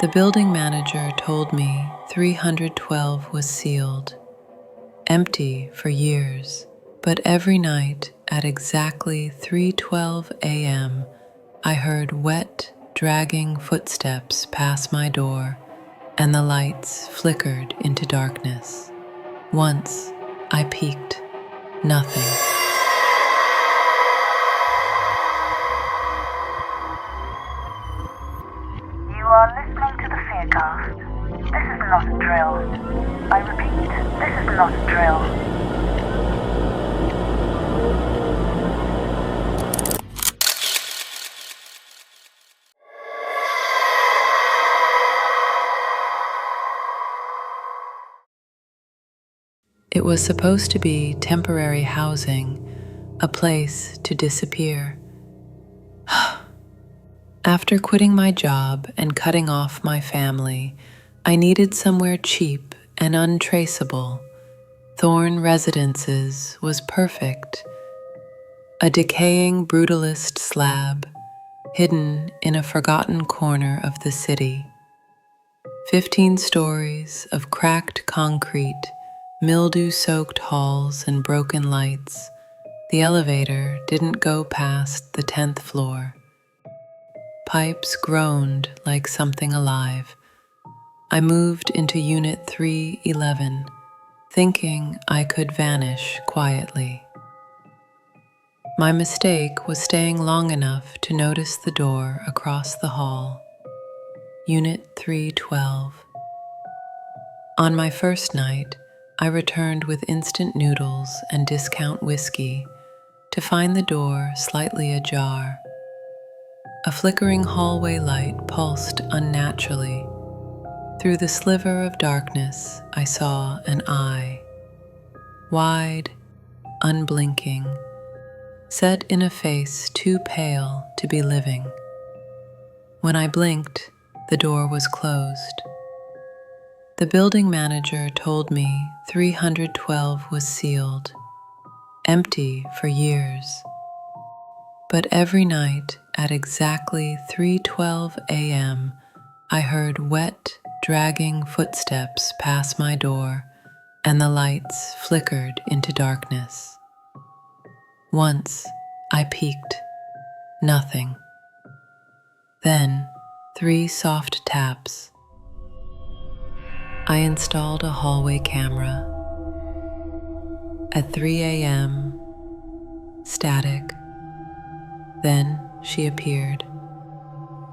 The building manager told me 312 was sealed, empty for years, but every night at exactly 3:12 a.m., I heard wet, dragging footsteps pass my door, and the lights flickered into darkness. Once I peeked. Nothing. You are listening to the Fearcast. This is not a drill. I repeat, this is not a drill. It was supposed to be temporary housing, a place to disappear. After quitting my job and cutting off my family, I needed somewhere cheap and untraceable. Thorn Residences was perfect. A decaying brutalist slab, hidden in a forgotten corner of the city. 15 stories of cracked concrete, mildew-soaked halls and broken lights. The elevator didn't go past the 10th floor. Pipes groaned like something alive. I moved into Unit 311, thinking I could vanish quietly. My mistake was staying long enough to notice the door across the hall. Unit 312. On my first night, I returned with instant noodles and discount whiskey to find the door slightly ajar. A flickering hallway light pulsed unnaturally. Through the sliver of darkness, I saw an eye. Wide, unblinking, set in a face too pale to be living. When I blinked, the door was closed. The building manager told me 312 was sealed, empty for years. But every night at exactly 3:12 a.m., I heard wet, dragging footsteps pass my door, and the lights flickered into darkness. Once I peeked. Nothing. Then 3 soft taps. I installed a hallway camera. At 3 a.m., static. Then she appeared.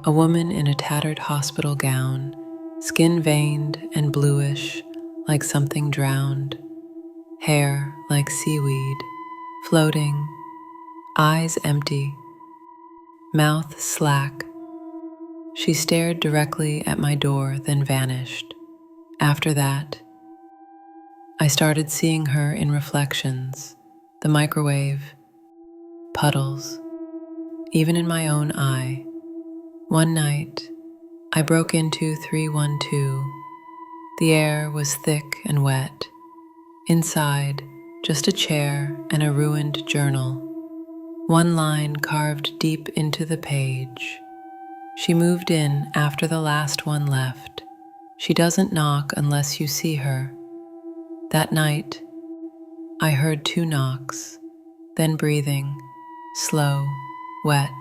A woman in a tattered hospital gown, skin veined and bluish like something drowned, hair like seaweed, floating, eyes empty, mouth slack. She stared directly at my door, then vanished. After that, I started seeing her in reflections, the microwave, puddles, even in my own eye. One night, I broke into 312. The air was thick and wet. Inside, just a chair and a ruined journal. One line carved deep into the page. She moved in after the last one left. She doesn't knock unless you see her. That night, I heard 2 knocks, then breathing, slow, wet.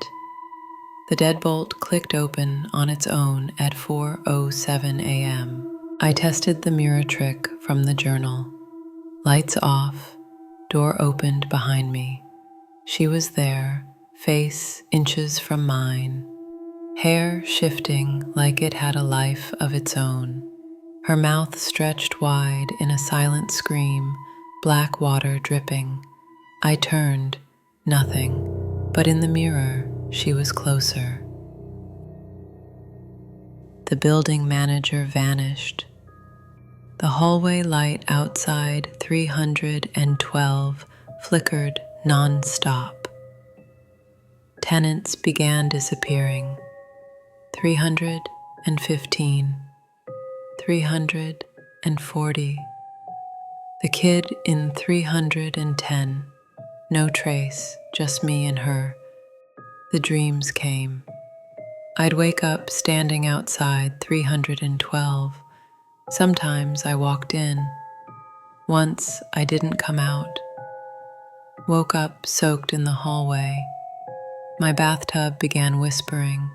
The deadbolt clicked open on its own at 4:07 a.m. I tested the mirror trick from the journal. Lights off, door opened behind me. She was there, face inches from mine, hair shifting like it had a life of its own. Her mouth stretched wide in a silent scream, black water dripping. I turned, nothing, but in the mirror, she was closer. The building manager vanished. The hallway light outside 312 flickered non-stop. Tenants began disappearing. 315, 340. The kid in 310. No trace, just me and her. The dreams came. I'd wake up standing outside 312. Sometimes I walked in. Once I didn't come out. Woke up soaked in the hallway. My bathtub began whispering.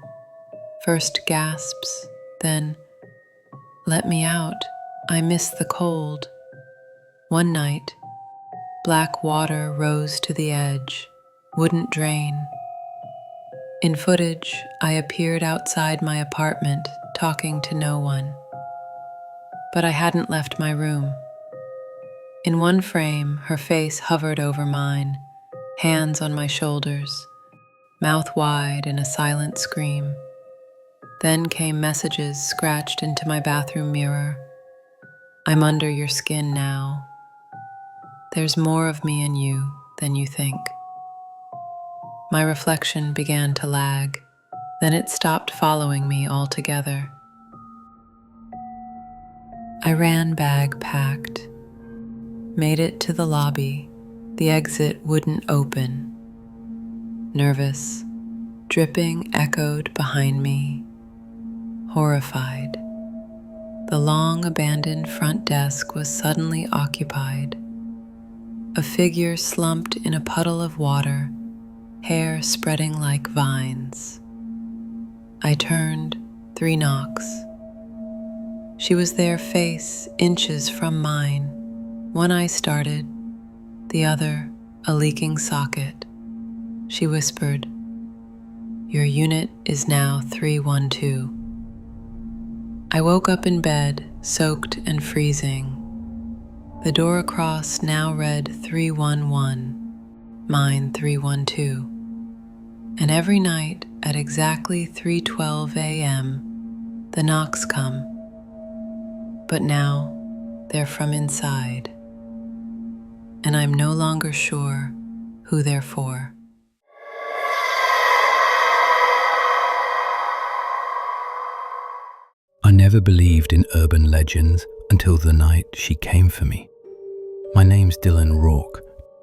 First gasps, then, "Let me out, I miss the cold." One night, black water rose to the edge, wouldn't drain. In footage, I appeared outside my apartment, talking to no one. But I hadn't left my room. In one frame, her face hovered over mine, hands on my shoulders, mouth wide in a silent scream. Then came messages scratched into my bathroom mirror. "I'm under your skin now. There's more of me in you than you think." My reflection began to lag, then it stopped following me altogether. I ran bag packed, made it to the lobby. The exit wouldn't open. Nervous, dripping echoed behind me. Horrified, the long abandoned front desk was suddenly occupied. A figure slumped in a puddle of water, hair spreading like vines. I turned 3 knocks. She was there, face inches from mine. One eye started, the other a leaking socket. She whispered, "Your unit is now 312. I woke up in bed, soaked and freezing. The door across now read 311, mine 312. And every night at exactly 3:12 a.m., the knocks come. But now they're from inside, and I'm no longer sure who they're for. I never believed in urban legends until the night she came for me. My name's Dylan Rourke,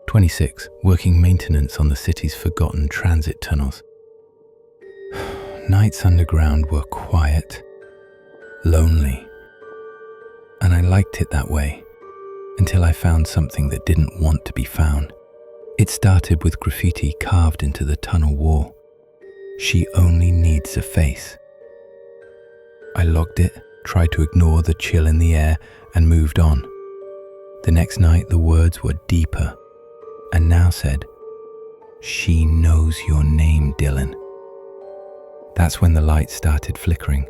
26, working maintenance on the city's forgotten transit tunnels. Nights underground were quiet, lonely, and I liked it that way until I found something that didn't want to be found. It started with graffiti carved into the tunnel wall. "She only needs a face." I logged it, tried to ignore the chill in the air, and moved on. The next night the words were deeper, and now said, "She knows your name, Dylan." That's when the light started flickering,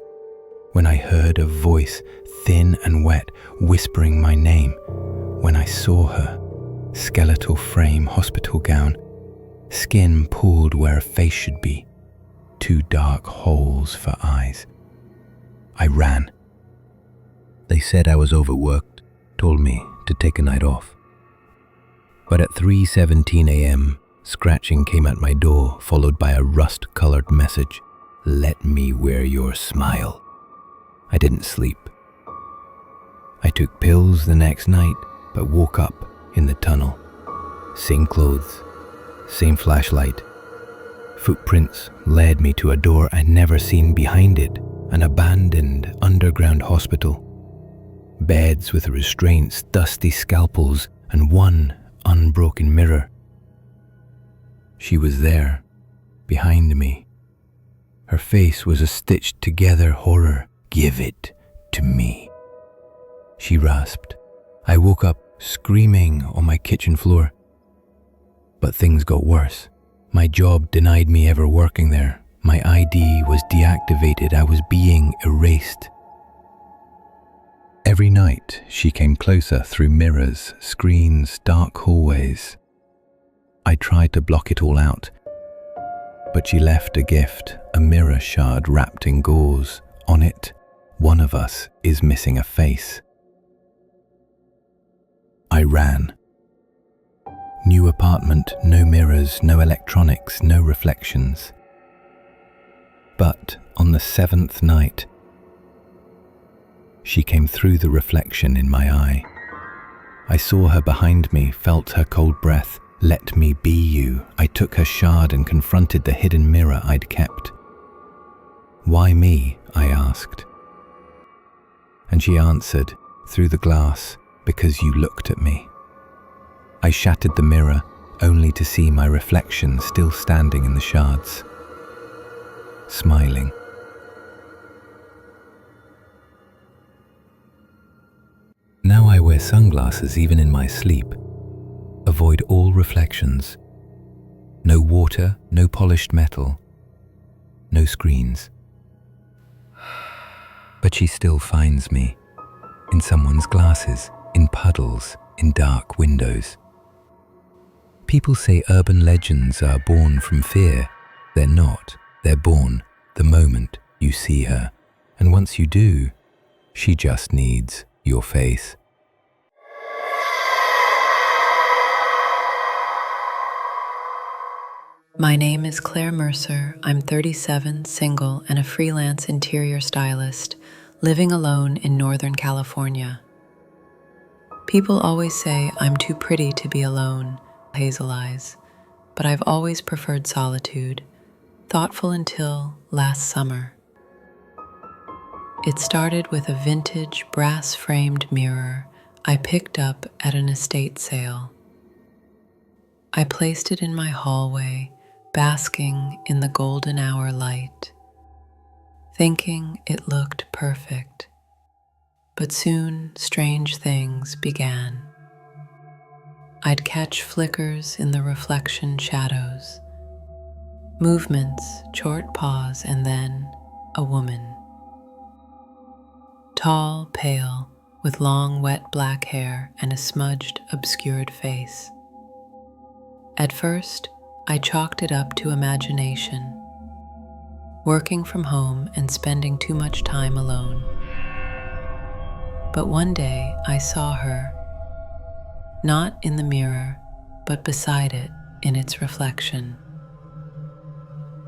when I heard a voice, thin and wet, whispering my name, when I saw her, skeletal frame, hospital gown, skin pulled where a face should be, 2 dark holes for eyes. I ran. They said I was overworked, told me to take a night off. But at 3:17 a.m., scratching came at my door, followed by a rust-colored message, "Let me wear your smile." I didn't sleep. I took pills the next night, but woke up in the tunnel. Same clothes, same flashlight. Footprints led me to a door I'd never seen behind it, an abandoned underground hospital. Beds with restraints, dusty scalpels, and one unbroken mirror. She was there, behind me. Her face was a stitched-together horror. "Give it to me," she rasped. I woke up screaming on my kitchen floor. But things got worse. My job denied me ever working there. My ID was deactivated. I was being erased. Every night, she came closer through mirrors, screens, dark hallways. I tried to block it all out, but she left a gift, a mirror shard wrapped in gauze. On it, one of us is missing a face. I ran. New apartment, no mirrors, no electronics, no reflections. But on the 7th night, she came through the reflection in my eye. I saw her behind me, felt her cold breath. "Let me be you." I took her shard and confronted the hidden mirror I'd kept. "Why me?" I asked. And she answered, through the glass, "Because you looked at me." I shattered the mirror, only to see my reflection still standing in the shards, smiling. Now I wear sunglasses even in my sleep. Avoid all reflections. No water, no polished metal, no screens. But she still finds me, in someone's glasses, in puddles, in dark windows. People say urban legends are born from fear. They're not. They're born the moment you see her. And once you do, she just needs your face. My name is Claire Mercer. I'm 37, single, and a freelance interior stylist, living alone in Northern California. People always say I'm too pretty to be alone, hazel eyes, but I've always preferred solitude, thoughtful until last summer. It started with a vintage brass-framed mirror I picked up at an estate sale. I placed it in my hallway, basking in the golden hour light, thinking it looked perfect. But soon strange things began. I'd catch flickers in the reflection shadows, movements, short pause, and then a woman. Tall, pale, with long, wet black hair and a smudged, obscured face. At first, I chalked it up to imagination, working from home and spending too much time alone. But one day I saw her, not in the mirror, but beside it in its reflection.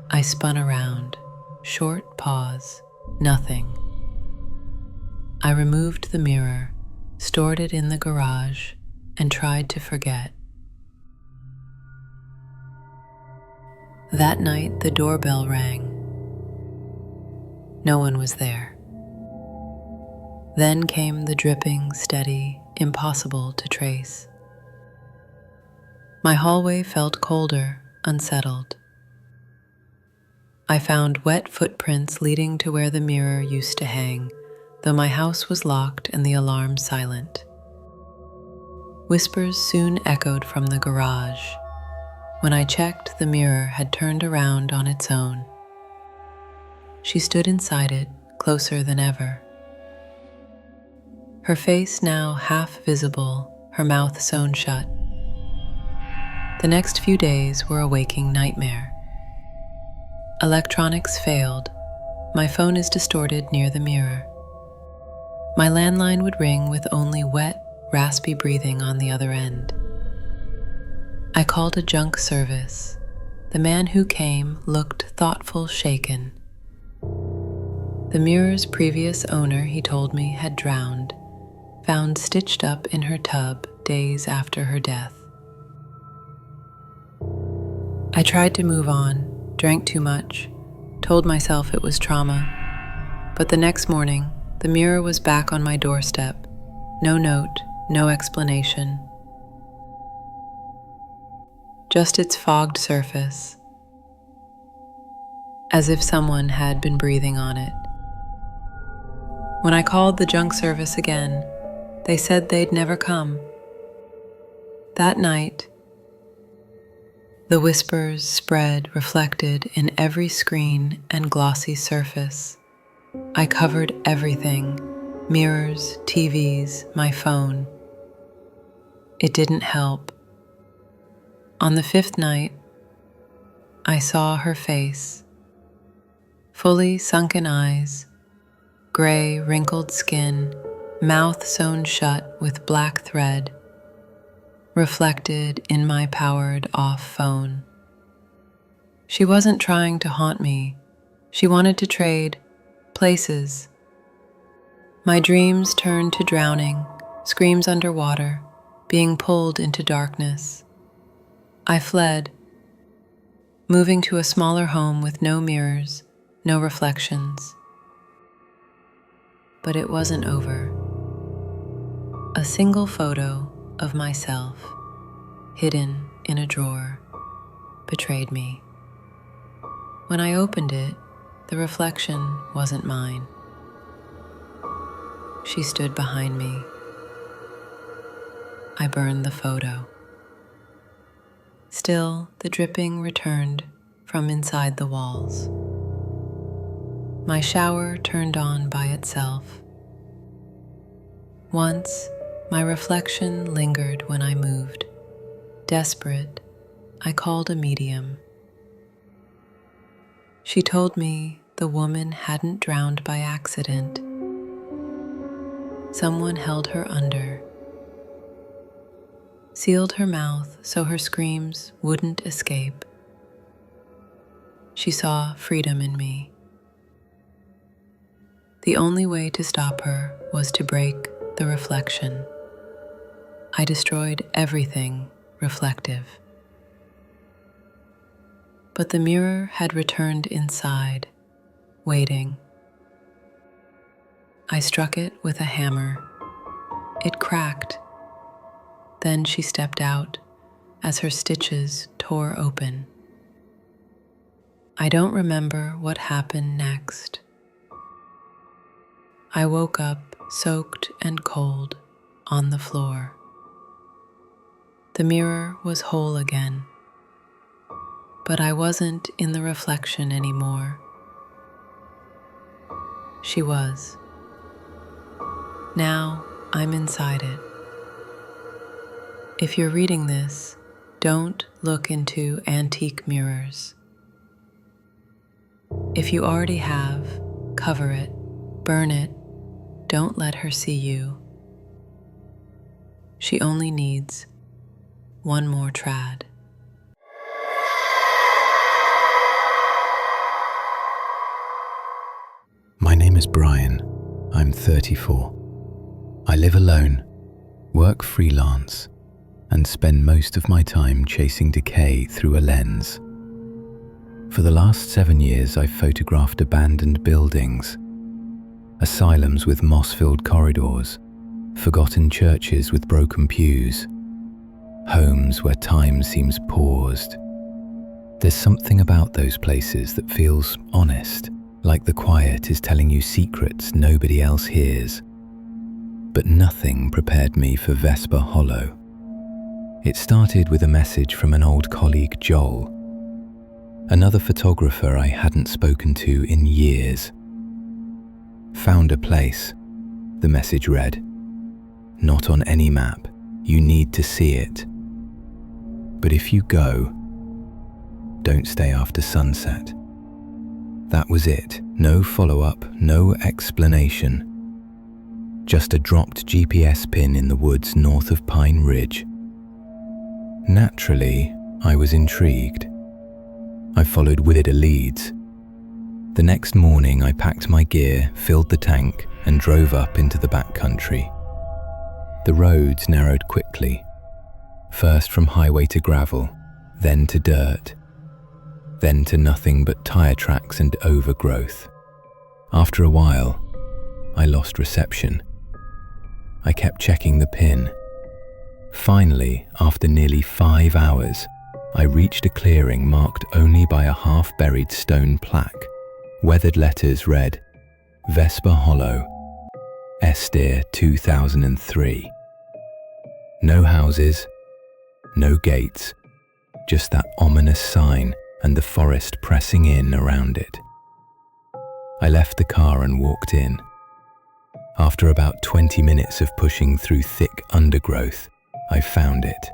I spun around, short pause, nothing. I removed the mirror, stored it in the garage, and tried to forget. That night, the doorbell rang. No one was there. Then came the dripping, steady, impossible to trace. My hallway felt colder, unsettled. I found wet footprints leading to where the mirror used to hang, though my house was locked and the alarm silent. Whispers soon echoed from the garage. When I checked, the mirror had turned around on its own. She stood inside it, closer than ever. Her face now half visible, her mouth sewn shut. The next few days were a waking nightmare. Electronics failed. My phone is distorted near the mirror. My landline would ring with only wet, raspy breathing on the other end. I called a junk service. The man who came looked thoughtful, shaken. The mirror's previous owner, he told me, had drowned, found stitched up in her tub days after her death. I tried to move on, drank too much, told myself it was trauma, but the next morning, the mirror was back on my doorstep. No note, no explanation. Just its fogged surface, as if someone had been breathing on it. When I called the junk service again, they said they'd never come. That night, the whispers spread, reflected in every screen and glossy surface. I covered everything, mirrors, TVs, my phone. It didn't help. On the fifth night, I saw her face, fully sunken eyes, gray, wrinkled skin, mouth sewn shut with black thread, reflected in my powered-off phone. She wasn't trying to haunt me. She wanted to trade places. My dreams turned to drowning, screams underwater, being pulled into darkness. I fled, moving to a smaller home with no mirrors, no reflections. But it wasn't over. A single photo of myself, hidden in a drawer, betrayed me. When I opened it, the reflection wasn't mine. She stood behind me. I burned the photo. Still, the dripping returned from inside the walls. My shower turned on by itself. Once, my reflection lingered when I moved. Desperate, I called a medium. She told me the woman hadn't drowned by accident. Someone held her under, sealed her mouth so her screams wouldn't escape. She saw freedom in me. The only way to stop her was to break the reflection. I destroyed everything reflective. But the mirror had returned inside, waiting. I struck it with a hammer. It cracked. Then she stepped out as her stitches tore open. I don't remember what happened next. I woke up soaked and cold on the floor. The mirror was whole again, but I wasn't in the reflection anymore. She was. Now I'm inside it. If you're reading this, don't look into antique mirrors. If you already have, cover it, burn it, don't let her see you. She only needs one more trad. My name is Brian. I'm 34. I live alone, work freelance, and spend most of my time chasing decay through a lens. For the last 7 years, I've photographed abandoned buildings, asylums with moss-filled corridors, forgotten churches with broken pews, homes where time seems paused. There's something about those places that feels honest, like the quiet is telling you secrets nobody else hears. But nothing prepared me for Vesper Hollow. It started with a message from an old colleague, Joel, another photographer I hadn't spoken to in years. Found a place, the message read. Not on any map, you need to see it. But if you go, don't stay after sunset. That was it. No follow-up, no explanation. Just a dropped GPS pin in the woods north of Pine Ridge. Naturally, I was intrigued. I followed wider leads. The next morning, I packed my gear, filled the tank, and drove up into the backcountry. The roads narrowed quickly, first from highway to gravel, then to dirt, then to nothing but tire tracks and overgrowth. After a while, I lost reception. I kept checking the pin. Finally, after nearly 5 hours, I reached a clearing marked only by a half-buried stone plaque. Weathered letters read, Vesper Hollow, Esteer 2003. No houses, no gates, just that ominous sign and the forest pressing in around it. I left the car and walked in. After about 20 minutes of pushing through thick undergrowth, I found it.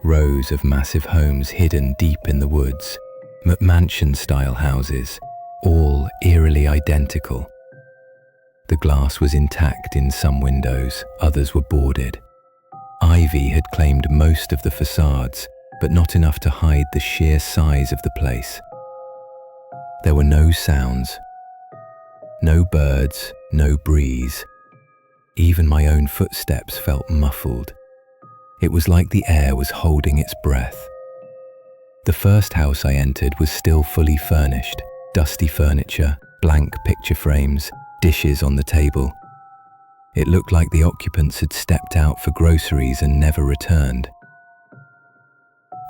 Rows of massive homes hidden deep in the woods, McMansion-style houses, all eerily identical. The glass was intact in some windows, others were boarded. Ivy had claimed most of the facades, but not enough to hide the sheer size of the place. There were no sounds, no birds, no breeze. Even my own footsteps felt muffled. It was like the air was holding its breath. The first house I entered was still fully furnished, Dusty furniture, blank picture frames, dishes on the table. It looked like the occupants had stepped out for groceries and never returned.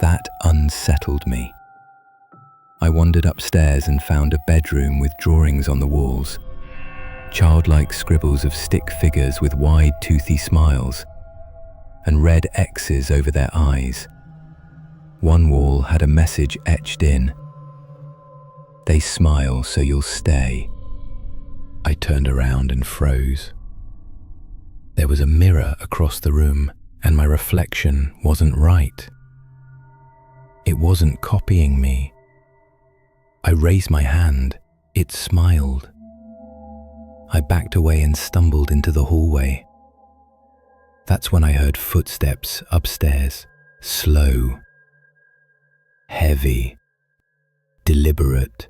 That unsettled me. I wandered upstairs and found a bedroom with drawings on the walls, childlike scribbles of stick figures with wide, toothy smiles, and red X's over their eyes. One wall had a message etched in: "They smile so you'll stay." I turned around and froze. There was a mirror across the room, and my reflection wasn't right. It wasn't copying me. I raised my hand. It smiled. I backed away and stumbled into the hallway. That's when I heard footsteps upstairs, slow, heavy, deliberate.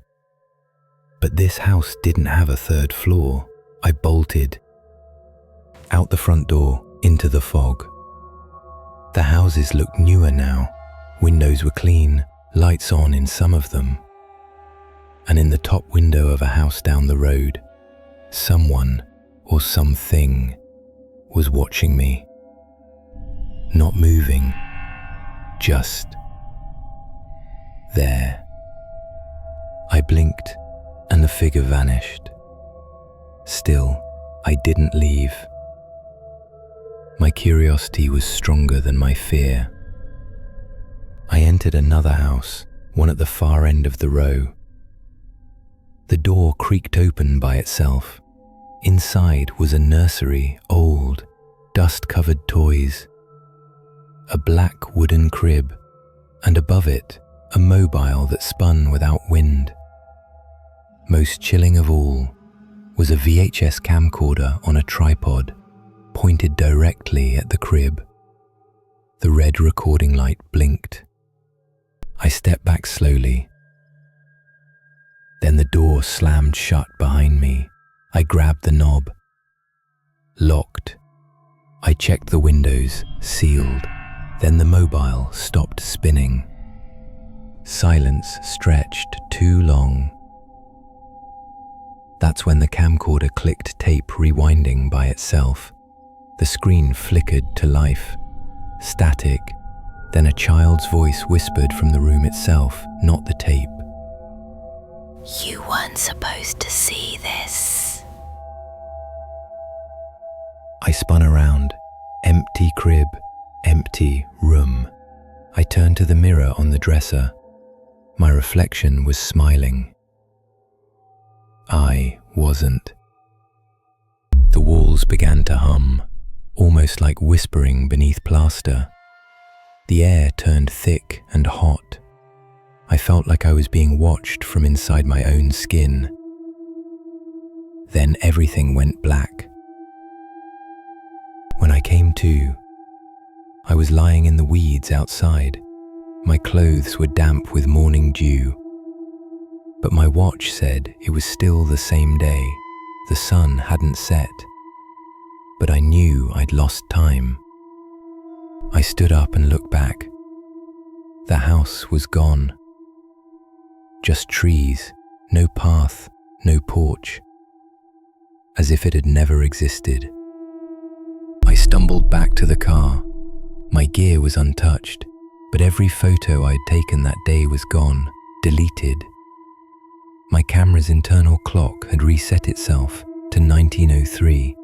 But this house didn't have a third floor. I bolted. Out the front door, into the fog. The houses looked newer now. Windows were clean, lights on in some of them. And in the top window of a house down the road, someone or something was watching me. Not moving, just there. I blinked and the figure vanished. Still, I didn't leave. My curiosity was stronger than my fear. I entered another house, one at the far end of the row. The door creaked open by itself. Inside was a nursery, old, dust-covered toys, a black wooden crib, and above it, a mobile that spun without wind. Most chilling of all was a VHS camcorder on a tripod, pointed directly at the crib. The red recording light blinked. I stepped back slowly. Then the door slammed shut behind me. I grabbed the knob. Locked. I checked the windows, sealed. Then the mobile stopped spinning. Silence stretched too long. That's when the camcorder clicked tape rewinding by itself. The screen flickered to life. Static. Then a child's voice whispered from the room itself, not the tape. "You weren't supposed to see this." I spun around. Empty crib, empty room. I turned to the mirror on the dresser. My reflection was smiling. I wasn't. The walls began to hum, almost like whispering beneath plaster. The air turned thick and hot. I felt like I was being watched from inside my own skin. Then everything went black. When I came to, I was lying in the weeds outside. My clothes were damp with morning dew. But my watch said it was still the same day. The sun hadn't set. But I knew I'd lost time. I stood up and looked back. The house was gone. Just trees, no path, no porch. As if it had never existed. I stumbled back to the car. My gear was untouched, but every photo I'd taken that day was gone, deleted. My camera's internal clock had reset itself to 1903.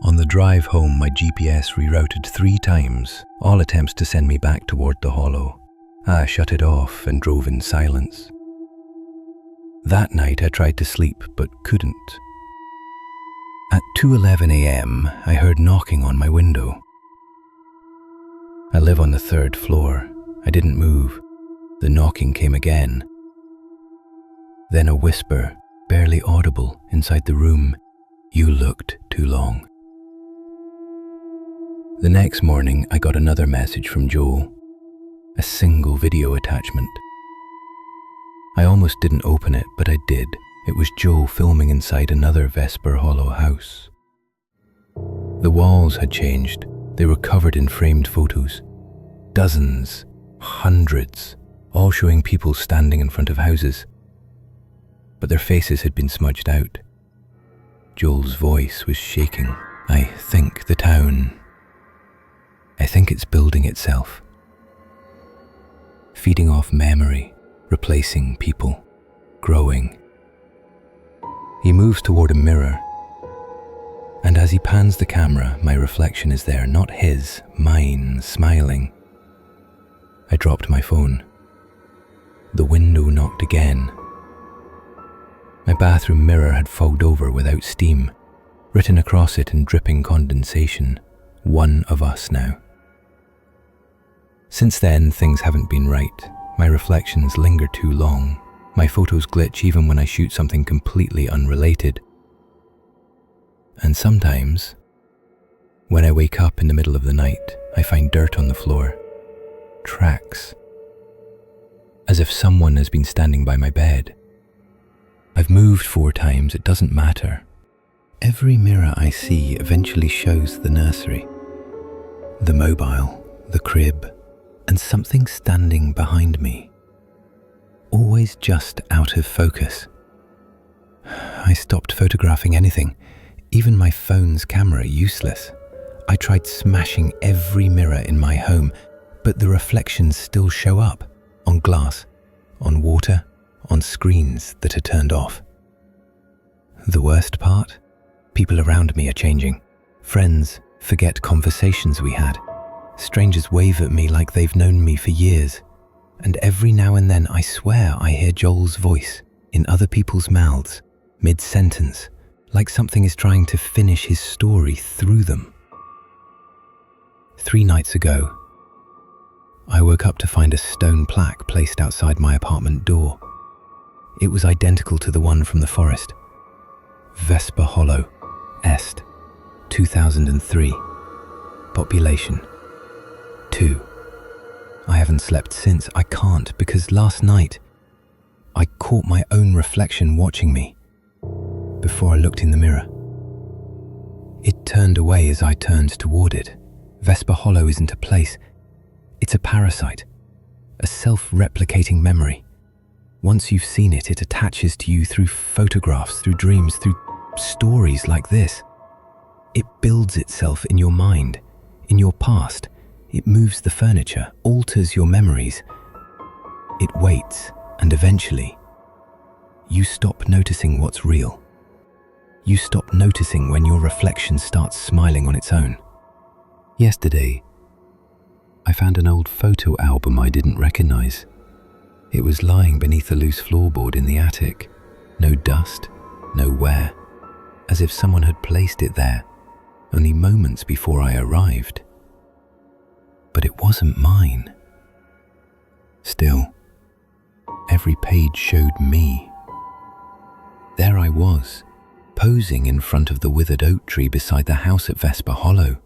On the drive home, my GPS rerouted 3 times, all attempts to send me back toward the hollow. I shut it off and drove in silence. That night I tried to sleep but couldn't. At 2:11 a.m. I heard knocking on my window. I live on the 3rd floor. I didn't move. The knocking came again. Then a whisper, barely audible, inside the room. "You looked too long." The next morning I got another message from Joel. A single video attachment. I almost didn't open it, but I did. It was Joe filming inside another Vesper Hollow house. The walls had changed. They were covered in framed photos. Dozens, hundreds, all showing people standing in front of houses, but their faces had been smudged out. Joel's voice was shaking. I think it's building itself, feeding off memory, replacing people, growing. He moves toward a mirror, and as he pans the camera, my reflection is there, not his, mine, smiling. I dropped my phone. The window knocked again. My bathroom mirror had fogged over without steam, written across it in dripping condensation, "One of us now." Since then, things haven't been right. My reflections linger too long. My photos glitch even when I shoot something completely unrelated. And sometimes, when I wake up in the middle of the night, I find dirt on the floor. Tracks. As if someone has been standing by my bed. I've moved 4 times, it doesn't matter. Every mirror I see eventually shows the nursery, the mobile, the crib, and something standing behind me. Always just out of focus. I stopped photographing anything, even my phone's camera useless. I tried smashing every mirror in my home, but the reflections still show up, on glass, on water, on screens that are turned off. The worst part? People around me are changing. Friends forget conversations we had. Strangers wave at me like they've known me for years. And every now and then I swear I hear Joel's voice in other people's mouths, mid-sentence, like something is trying to finish his story through them. 3 nights ago, I woke up to find a stone plaque placed outside my apartment door. It was identical to the one from the forest. Vesper Hollow, Est, 2003. Population 2. I haven't slept since. I can't, because last night I caught my own reflection watching me before I looked in the mirror. It turned away as I turned toward it. Vesper Hollow isn't a place. It's a parasite, a self-replicating memory. Once you've seen it, it attaches to you through photographs, through dreams, through stories like this. It builds itself in your mind, in your past. It moves the furniture, alters your memories. It waits, and eventually, you stop noticing what's real. You stop noticing when your reflection starts smiling on its own. Yesterday, I found an old photo album I didn't recognize. It was lying beneath a loose floorboard in the attic. No dust, no wear, as if someone had placed it there only moments before I arrived. But it wasn't mine. Still, every page showed me. There I was, posing in front of the withered oak tree beside the house at Vesper Hollow.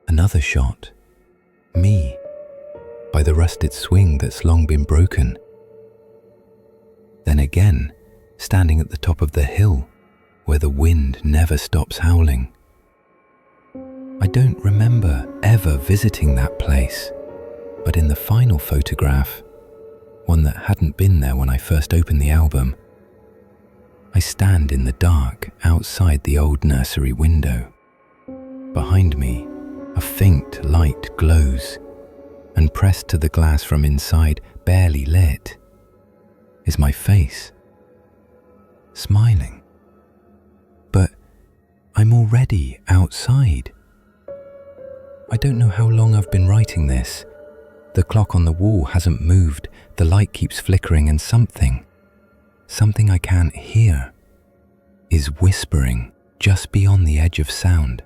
Another shot, me, by the rusted swing that's long been broken. Then again, standing at the top of the hill, where the wind never stops howling. I don't remember ever visiting that place, but in the final photograph, one that hadn't been there when I first opened the album, I stand in the dark outside the old nursery window. Behind me, a faint light glows, and pressed to the glass from inside, barely lit, is my face, smiling. But I'm already outside. I don't know how long I've been writing this. The clock on the wall hasn't moved, the light keeps flickering, and something I can't hear, is whispering just beyond the edge of sound.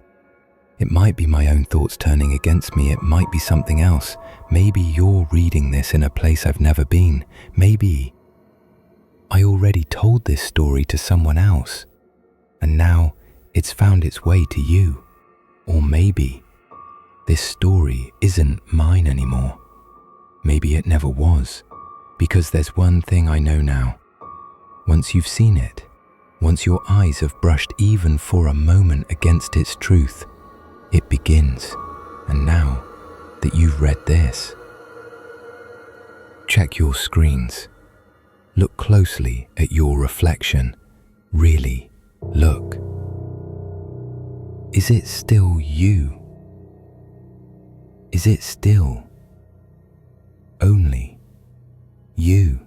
It might be my own thoughts turning against me, it might be something else. Maybe you're reading this in a place I've never been. Maybe I already told this story to someone else, and now it's found its way to you. Or maybe this story isn't mine anymore. Maybe it never was, because there's one thing I know now. Once you've seen it, once your eyes have brushed even for a moment against its truth, it begins. And now that you've read this, Check your screens. Look closely at your reflection. Really look. Is it still you? Is it still only you?